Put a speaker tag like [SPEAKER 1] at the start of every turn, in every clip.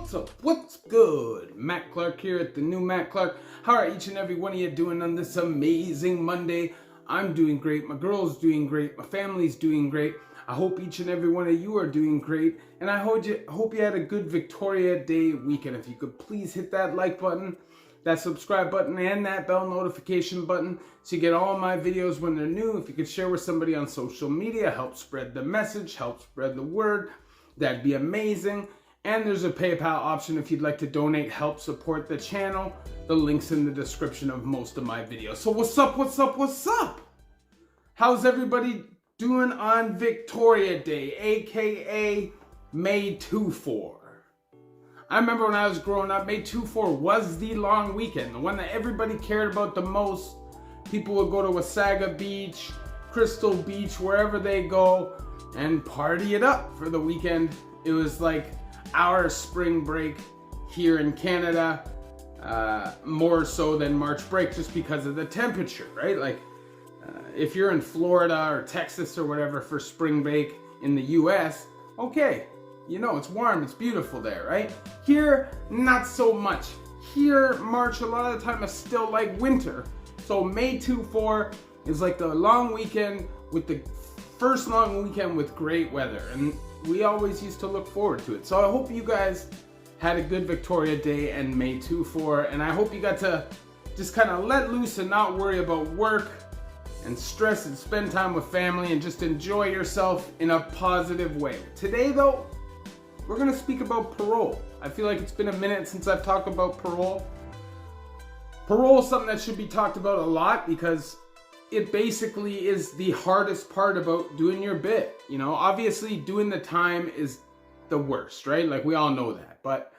[SPEAKER 1] What's up? What's good? Matt Clark here at the new Matt Clark. How are each and every one of you doing on this amazing Monday? I'm doing great. My girl's doing great. My family's doing great. I hope each and every one of you are doing great. And I hope you had a good Victoria Day weekend. If you could please hit that like button, that subscribe button, and that bell notification button so you get all my videos when they're new. If you could share with somebody on social media, help spread the message, help spread the word, that'd be amazing. And there's a PayPal option if you'd like to donate, help support the channel. The link's in the description of most of my videos. So what's up, what's up, what's up? How's everybody doing on Victoria Day, aka May 2-4? I remember when I was growing up, May 2-4 was the long weekend, the one that everybody cared about the most. People would go to Wasaga Beach, Crystal Beach, wherever they go, and party it up for the weekend. It was like our spring break here in Canada, more so than March break, just because of the temperature, right? Like if you're in Florida or Texas or whatever for spring break in the US, okay, you know, it's warm, it's beautiful there, right? Here, not so much. Here, March a lot of the time is still like winter. So May 2-4 is like the long weekend, with the first long weekend with great weather, and we always used to look forward to it. So I hope you guys had a good Victoria Day and May 2-4, and I hope you got to just kind of let loose and not worry about work and stress and spend time with family and just enjoy yourself in a positive way. Today though, we're going to speak about parole. I feel like it's been a minute since I've talked about parole. Parole is something that should be talked about a lot because it basically is the hardest part about doing your bit. You know, obviously doing the time is the worst, right? Like we all know that. But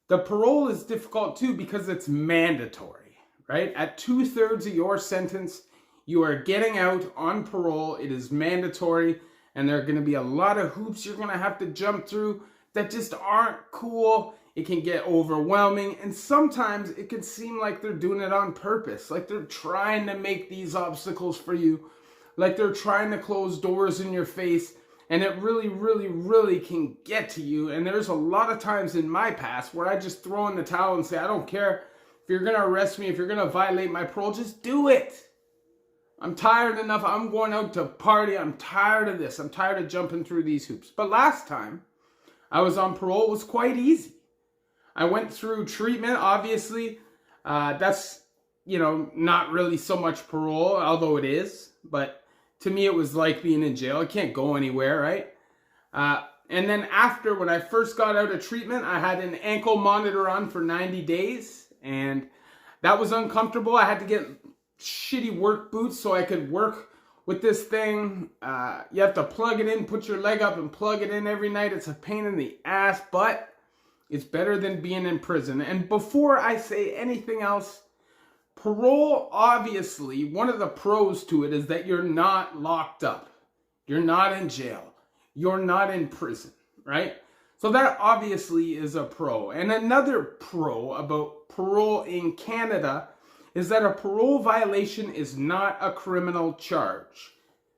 [SPEAKER 1] the parole is difficult too because it's mandatory, right? At 2/3 of your sentence, you are getting out on parole. It is mandatory, and there are going to be a lot of hoops you're going to have to jump through that just aren't cool. It can get overwhelming, and sometimes it can seem like they're doing it on purpose, like they're trying to make these obstacles for you, like they're trying to close doors in your face, and it really can get to you. And there's a lot of times in my past where I just throw in the towel and say, I don't care if you're going to arrest me, if you're going to violate my parole, just do it. I'm tired enough. I'm going out to party. I'm tired of this. I'm tired of jumping through these hoops. But last time I was on parole, it was quite easy. I went through treatment, obviously. That's, you know, not really so much parole, although it is. But to me, it was like being in jail. I can't go anywhere, right? And then after, when I first got out of treatment, I had an ankle monitor on for 90 days. And that was uncomfortable. I had to get shitty work boots so I could work with this thing. You have to plug it in, put your leg up and plug it in every night. It's a pain in the ass, but it's better than being in prison. And before I say anything else, parole, obviously, one of the pros to it is that you're not locked up. You're not in jail. You're not in prison, right? So that obviously is a pro. And another pro about parole in Canada is that a parole violation is not a criminal charge.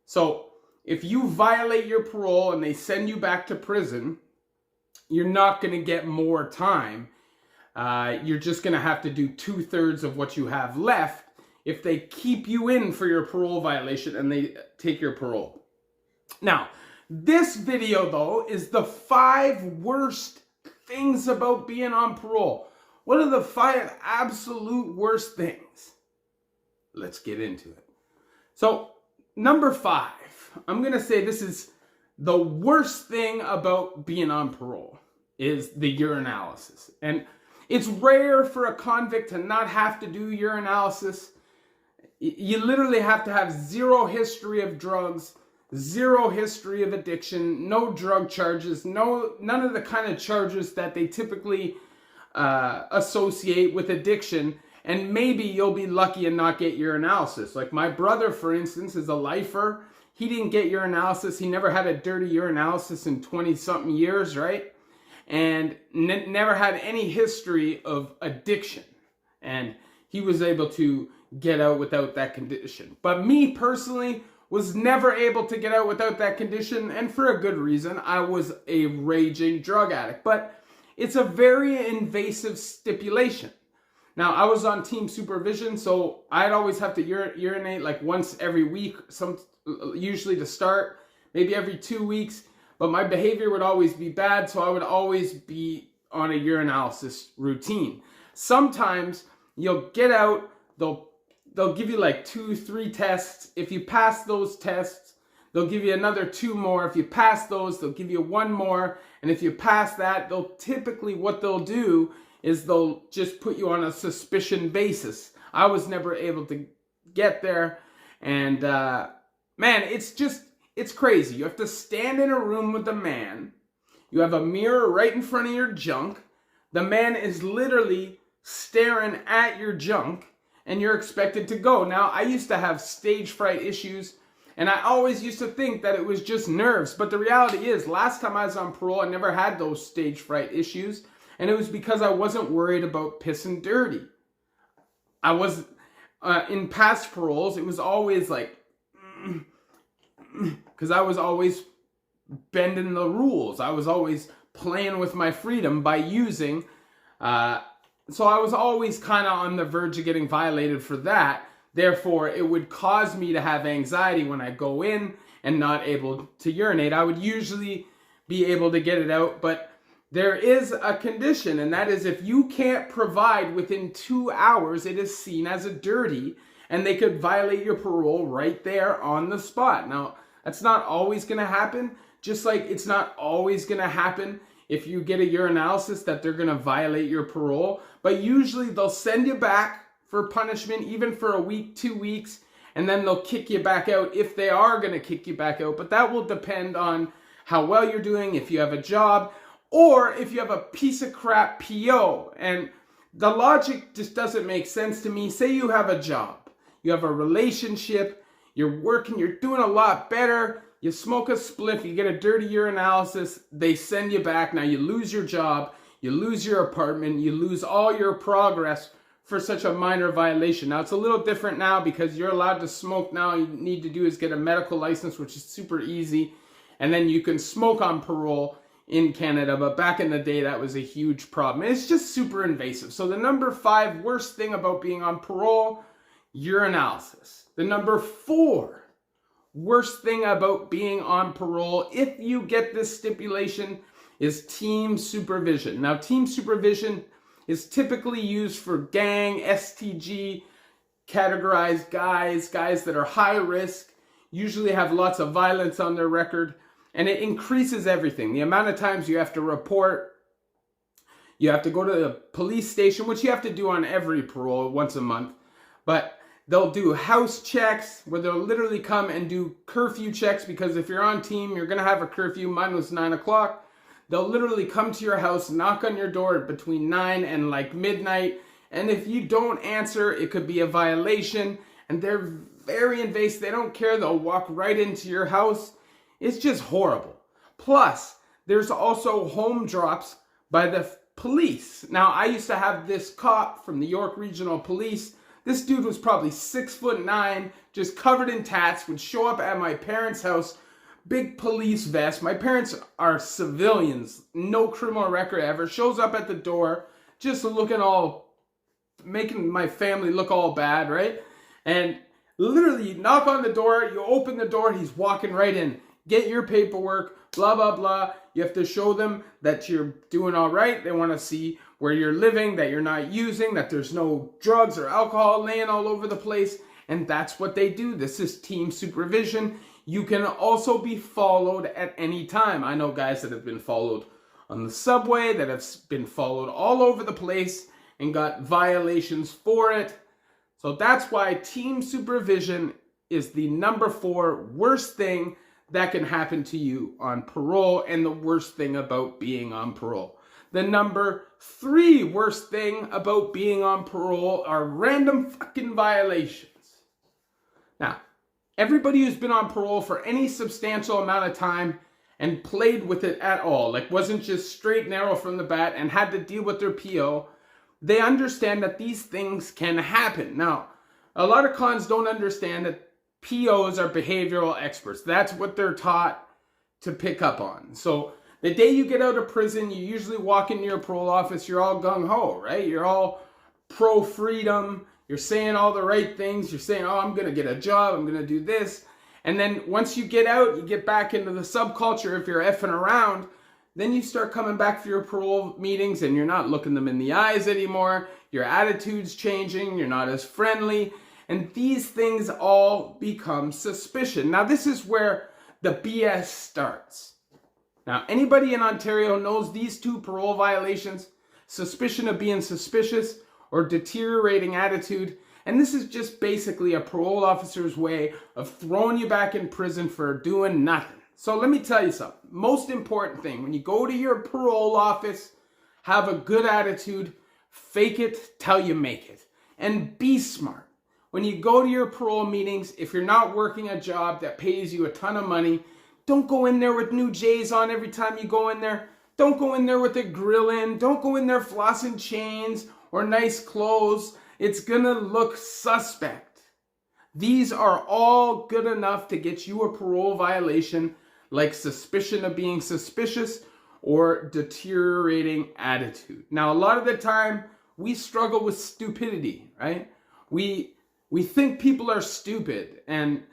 [SPEAKER 1] So if you violate your parole and they send you back to prison, you're not going to get more time. You're just going to have to do 2/3 of what you have left if they keep you in for your parole violation and they take your parole. Now, this video, though, is the 5 worst things about being on parole. What are the 5 absolute worst things? Let's get into it. So, number 5, I'm going to say this is the worst thing about being on parole, is the urinalysis. And it's rare for a convict to not have to do urinalysis. You literally have to have 0 history of drugs, 0 history of addiction, no drug charges, none of the kind of charges that they typically associate with addiction. And maybe you'll be lucky and not get urinalysis. Like my brother, for instance, is a lifer. He didn't get urinalysis. He never had a dirty urinalysis in 20-something years, right? And never had any history of addiction. And he was able to get out without that condition. But me personally was never able to get out without that condition, and for a good reason. I was a raging drug addict. But It's a very invasive stipulation. Now, I was on team supervision, so I'd always have to urinate like once every week, usually to start, maybe every 2 weeks. But my behavior would always be bad, so I would always be on a urinalysis routine. Sometimes you'll get out, they'll give you like 2-3 tests. If you pass those tests, they'll give you another 2 more. If you pass those, they'll give you 1 more. And if you pass that, what they'll do is they'll just put you on a suspicion basis. I was never able to get there. And man, it's crazy. You have to stand in a room with a man. You have a mirror right in front of your junk. The man is literally staring at your junk, and you're expected to go. Now, I used to have stage fright issues, and I always used to think that it was just nerves. But the reality is, last time I was on parole, I never had those stage fright issues. And it was because I wasn't worried about pissing dirty. I was, in past paroles, it was always like, because I was always bending the rules. I was always playing with my freedom by using. So I was always kind of on the verge of getting violated for that. Therefore, it would cause me to have anxiety when I go in and not able to urinate. I would usually be able to get it out, but there is a condition, and that is if you can't provide within 2 hours, it is seen as a dirty, and they could violate your parole right there on the spot. Now, that's not always going to happen, just like it's not always going to happen if you get a urinalysis that they're going to violate your parole. But usually they'll send you back for punishment, even for a week, 2 weeks, and then they'll kick you back out if they are going to kick you back out. But that will depend on how well you're doing, if you have a job, or if you have a piece of crap PO. And the logic just doesn't make sense to me. Say you have a job, you have a relationship, you're working, you're doing a lot better, you smoke a spliff, you get a dirty urinalysis, they send you back. Now you lose your job, you lose your apartment, you lose all your progress for such a minor violation. Now it's a little different now because you're allowed to smoke now. All you need to do is get a medical license, which is super easy, and then you can smoke on parole in Canada. But back in the day, that was a huge problem. It's just super invasive. So the number 5 worst thing about being on parole, urinalysis. The number 4 worst thing about being on parole, if you get this stipulation, is team supervision. Now, team supervision is typically used for gang, STG, categorized guys that are high risk, usually have lots of violence on their record, and it increases everything. The amount of times you have to report, you have to go to the police station, which you have to do on every parole once a month, but they'll do house checks where they'll literally come and do curfew checks, because if you're on team, you're going to have a curfew. Mine was 9 o'clock. They'll literally come to your house, knock on your door between 9 and like midnight. And if you don't answer, it could be a violation. And they're very invasive. They don't care. They'll walk right into your house. It's just horrible. Plus, there's also home drops by the police. Now, I used to have this cop from the York Regional Police. This dude was probably 6'9", just covered in tats, would show up at my parents' house, big police vest. My parents are civilians, no criminal record ever. Shows up at the door, just looking all, making my family look all bad, right? And literally, you knock on the door, you open the door, he's walking right in. Get your paperwork, blah, blah, blah. You have to show them that you're doing all right. They want to see where you're living, that you're not using, that there's no drugs or alcohol laying all over the place. And that's what they do. This is team supervision. You can also be followed at any time. I know guys that have been followed on the subway, that have been followed all over the place and got violations for it. So that's why team supervision is the number 4 worst thing that can happen to you on parole, and the worst thing about being on parole. The number 3 worst thing about being on parole are random fucking violations. Now, everybody who's been on parole for any substantial amount of time and played with it at all, like wasn't just straight and narrow from the bat and had to deal with their PO, they understand that these things can happen. Now, a lot of cons don't understand that POs are behavioral experts. That's what they're taught to pick up on. So The day you get out of prison, you usually walk into your parole office, you're all gung-ho, right? You're all pro-freedom. You're saying all the right things. You're saying, oh, I'm going to get a job. I'm going to do this. And then once you get out, you get back into the subculture. If you're effing around, then you start coming back for your parole meetings and you're not looking them in the eyes anymore. Your attitude's changing. You're not as friendly. And these things all become suspicion. Now, this is where the BS starts. Now, anybody in Ontario knows these two parole violations, suspicion of being suspicious or deteriorating attitude. And this is just basically a parole officer's way of throwing you back in prison for doing nothing. So let me tell you something. Most important thing, when you go to your parole office, have a good attitude, fake it till you make it, and be smart. When you go to your parole meetings, if you're not working a job that pays you a ton of money, don't go in there with new J's on every time you go in there. Don't go in there with a grill in. Don't go in there flossing chains or nice clothes. It's gonna look suspect. These are all good enough to get you a parole violation, like suspicion of being suspicious or deteriorating attitude. Now, a lot of the time, we struggle with stupidity, right? We think people are stupid, and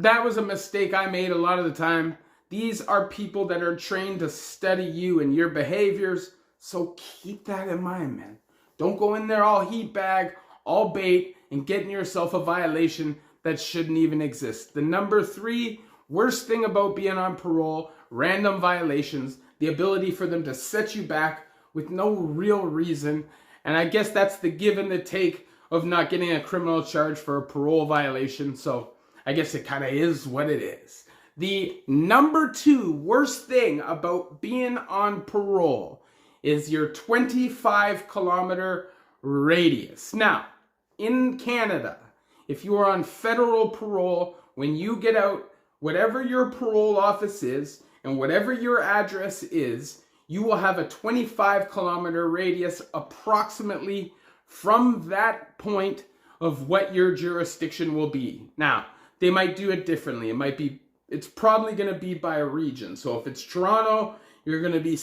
[SPEAKER 1] that was a mistake I made a lot of the time. These are people that are trained to study you and your behaviors, so keep that in mind, man. Don't go in there all heat bag, all bait, and getting yourself a violation that shouldn't even exist. The number 3 worst thing about being on parole, random violations, the ability for them to set you back with no real reason. And I guess that's the give and the take of not getting a criminal charge for a parole violation. So I guess it kind of is what it is. The number 2 worst thing about being on parole is your 25-kilometer radius. Now, in Canada, if you are on federal parole, when you get out, whatever your parole office is and whatever your address is, you will have a 25-kilometer radius approximately from that point of what your jurisdiction will be. Now, they might do it differently. It's probably going to be by a region. So if it's Toronto, you're going to be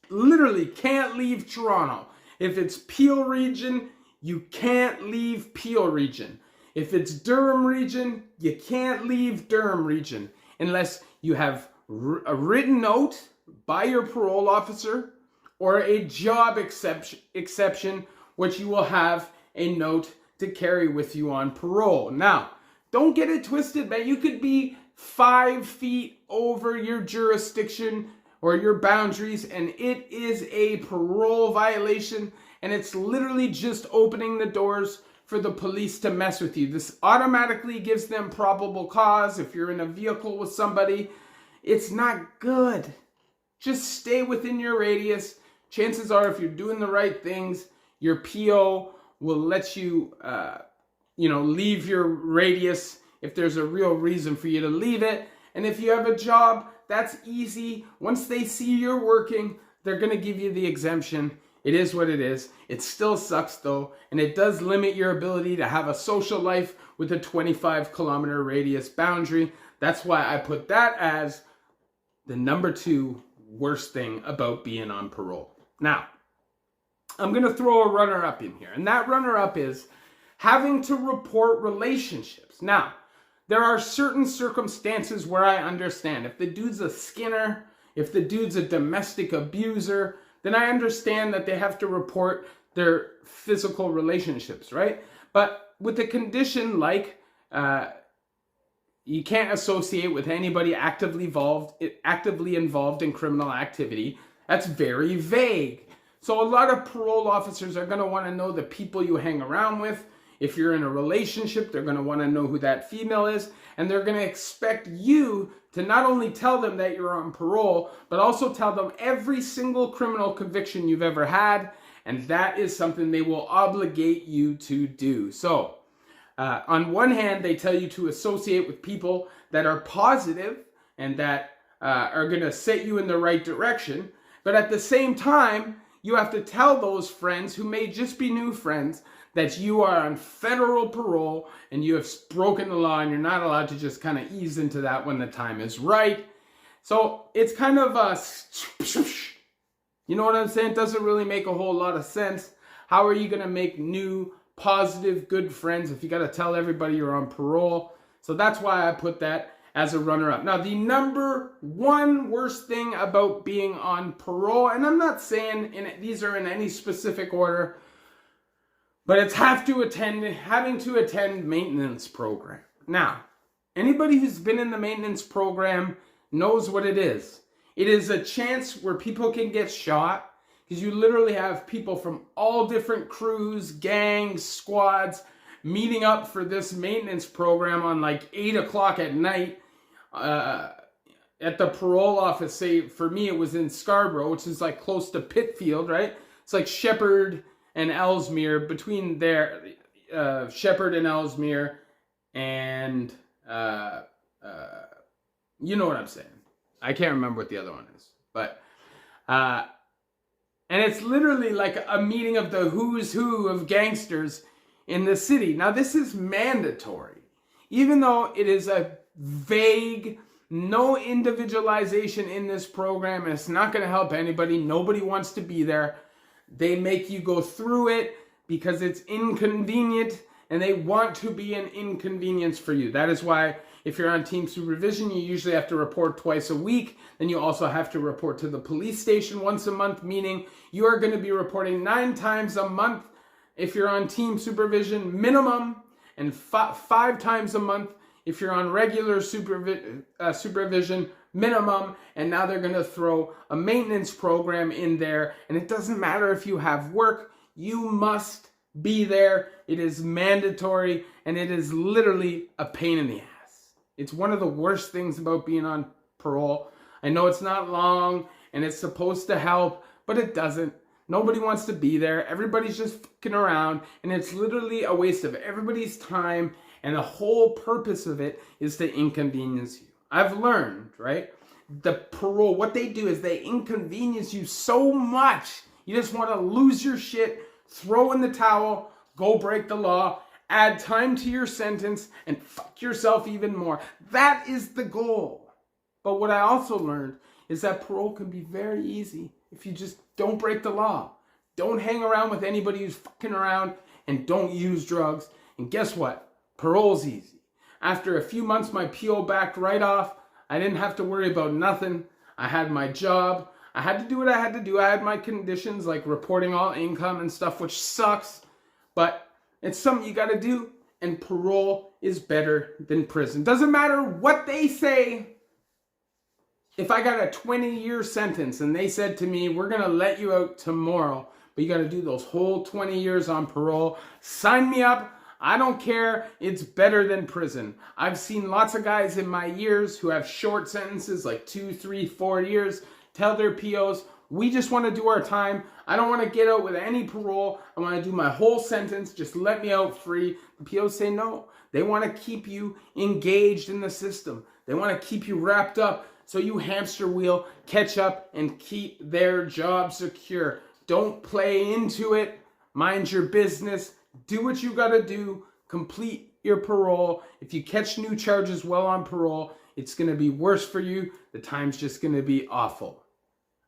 [SPEAKER 1] literally can't leave Toronto. If it's Peel region, you can't leave Peel region. If it's Durham region, you can't leave Durham region unless you have a written note by your parole officer or a job exception, which you will have a note to carry with you on parole. Now, don't get it twisted, man. You could be 5 feet over your jurisdiction or your boundaries, and it is a parole violation, and it's literally just opening the doors for the police to mess with you. This automatically gives them probable cause. If you're in a vehicle with somebody, it's not good. Just stay within your radius. Chances are, if you're doing the right things, your PO will let you, leave your radius if there's a real reason for you to leave it. And if you have a job, that's easy. Once they see you're working, they're going to give you the exemption. It is what it is. It still sucks though, and it does limit your ability to have a social life with a 25-kilometer radius boundary. That's why I put that as the number 2 worst thing about being on parole. Now, I'm going to throw a runner-up in here, and that runner-up is having to report relationships. Now, there are certain circumstances where I understand. If the dude's a skinner, if the dude's a domestic abuser, then I understand that they have to report their physical relationships, right? But with a condition like you can't associate with anybody actively involved in criminal activity, that's very vague. So a lot of parole officers are going to want to know the people you hang around with. If you're in a relationship, they're going to want to know who that female is, and they're going to expect you to not only tell them that you're on parole, but also tell them every single criminal conviction you've ever had, and that is something they will obligate you to do. So, on one hand, they tell you to associate with people that are positive and that are going to set you in the right direction, but at the same time, you have to tell those friends who may just be new friends that you are on federal parole and you have broken the law and you're not allowed to just kind of ease into that when the time is right. So it's kind of you know what I'm saying? It doesn't really make a whole lot of sense. How are you going to make new, positive, good friends if you got to tell everybody you're on parole? So that's why I put that as a runner-up. Now, the number one worst thing about being on parole, and I'm not saying these are in any specific order, but it's having to attend maintenance program. Now, anybody who's been in the maintenance program knows what it is. It is a chance where people can get shot, because you literally have people from all different crews, gangs, squads meeting up for this maintenance program on like 8 o'clock at night at the parole office. Say, for me, it was in Scarborough, which is like close to Pitfield, right? It's like Shepherd and Ellesmere, between there, Shepherd and Ellesmere, and you know what I'm saying. I can't remember what the other one is, but and it's literally like a meeting of the who's who of gangsters in the city. Now, this is mandatory, even though it is a vague, no individualization in this program, and it's not going to help anybody. Nobody wants to be there. They make you go through it because it's inconvenient, and they want to be an inconvenience for you. That is why if you're on team supervision, you usually have to report twice a week. Then you also have to report to the police station once a month, meaning you are going to be reporting 9 times a month if you're on team supervision minimum, and 5 times a month if you're on regular supervision minimum. And now they're going to throw a maintenance program in there, and it doesn't matter if you have work, you must be there. It is mandatory, and it is literally a pain in the ass. It's one of the worst things about being on parole. I know it's not long and it's supposed to help, but it doesn't. Nobody wants to be there. Everybody's just fucking around, and it's literally a waste of everybody's time, and the whole purpose of it is to inconvenience you. I've learned, right? The parole, what they do is they inconvenience you so much. You just want to lose your shit, throw in the towel, go break the law, add time to your sentence, and fuck yourself even more. That is the goal. But what I also learned is that parole can be very easy if you just don't break the law. Don't hang around with anybody who's fucking around, and don't use drugs. And guess what? Parole's easy. After a few months, my PO backed right off. I didn't have to worry about nothing. I had my job. I had to do what I had to do. I had my conditions, like reporting all income and stuff, which sucks. But it's something you got to do, and parole is better than prison. Doesn't matter what they say. If I got a 20-year sentence and they said to me, we're going to let you out tomorrow, but you got to do those whole 20 years on parole, sign me up. I don't care. It's better than prison. I've seen lots of guys in my years who have short sentences, like 2, 3, 4 years, tell their POs, we just want to do our time. I don't want to get out with any parole. I want to do my whole sentence. Just let me out free. The POs say no. They want to keep you engaged in the system. They want to keep you wrapped up so you hamster wheel, catch up, and keep their job secure. Don't play into it. Mind your business. Do what you got to do. Complete your parole. If you catch new charges while on parole, it's going to be worse for you. The time's just going to be awful.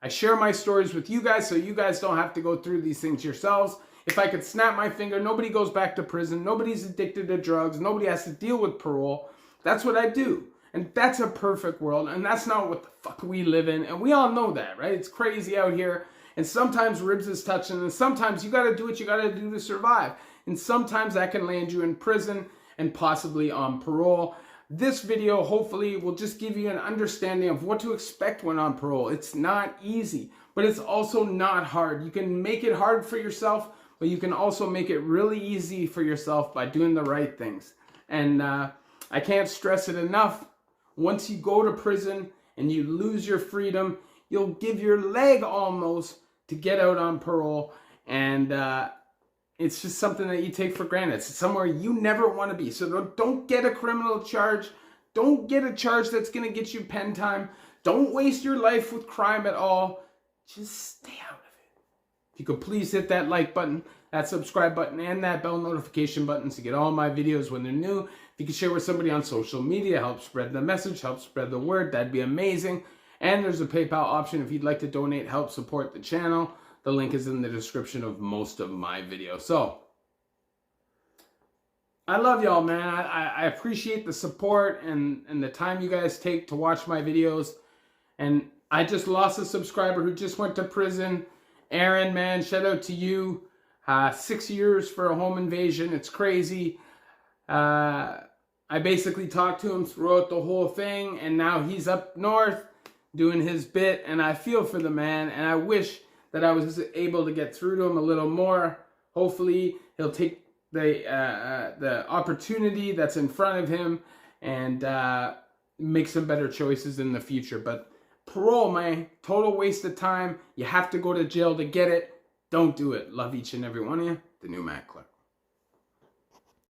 [SPEAKER 1] I share my stories with you guys so you guys don't have to go through these things yourselves. If I could snap my finger, nobody goes back to prison. Nobody's addicted to drugs. Nobody has to deal with parole. That's what I do. And that's a perfect world. And that's not what the fuck we live in. And we all know that, right? It's crazy out here. And sometimes ribs is touching. And sometimes you got to do what you got to do to survive. And sometimes that can land you in prison and possibly on parole. This video hopefully will just give you an understanding of what to expect when on parole. It's not easy, but it's also not hard. You can make it hard for yourself, but you can also make it really easy for yourself by doing the right things. And I can't stress it enough. Once you go to prison and you lose your freedom, you'll give your leg almost to get out on parole. And it's just something that you take for granted. It's somewhere you never want to be. So don't get a criminal charge. Don't get a charge that's going to get you pen time. Don't waste your life with crime at all. Just stay out of it. If you could please hit that like button, that subscribe button, and that bell notification button to get all my videos when they're new. If you could share with somebody on social media, help spread the message, help spread the word, that'd be amazing. And there's a PayPal option if you'd like to donate, help support the channel. The link is in the description of most of my videos. So, I love y'all, man. I appreciate the support and the time you guys take to watch my videos. And I just lost a subscriber who just went to prison. Aaron, man, shout out to you. 6 years for a home invasion. It's crazy. I basically talked to him throughout the whole thing, and now he's up north doing his bit, and I feel for the man, and I wish that I was able to get through to him a little more. Hopefully, he'll take the opportunity that's in front of him and make some better choices in the future. But parole, man, total waste of time. You have to go to jail to get it. Don't do it. Love each and every one of you. The new Matt Clark.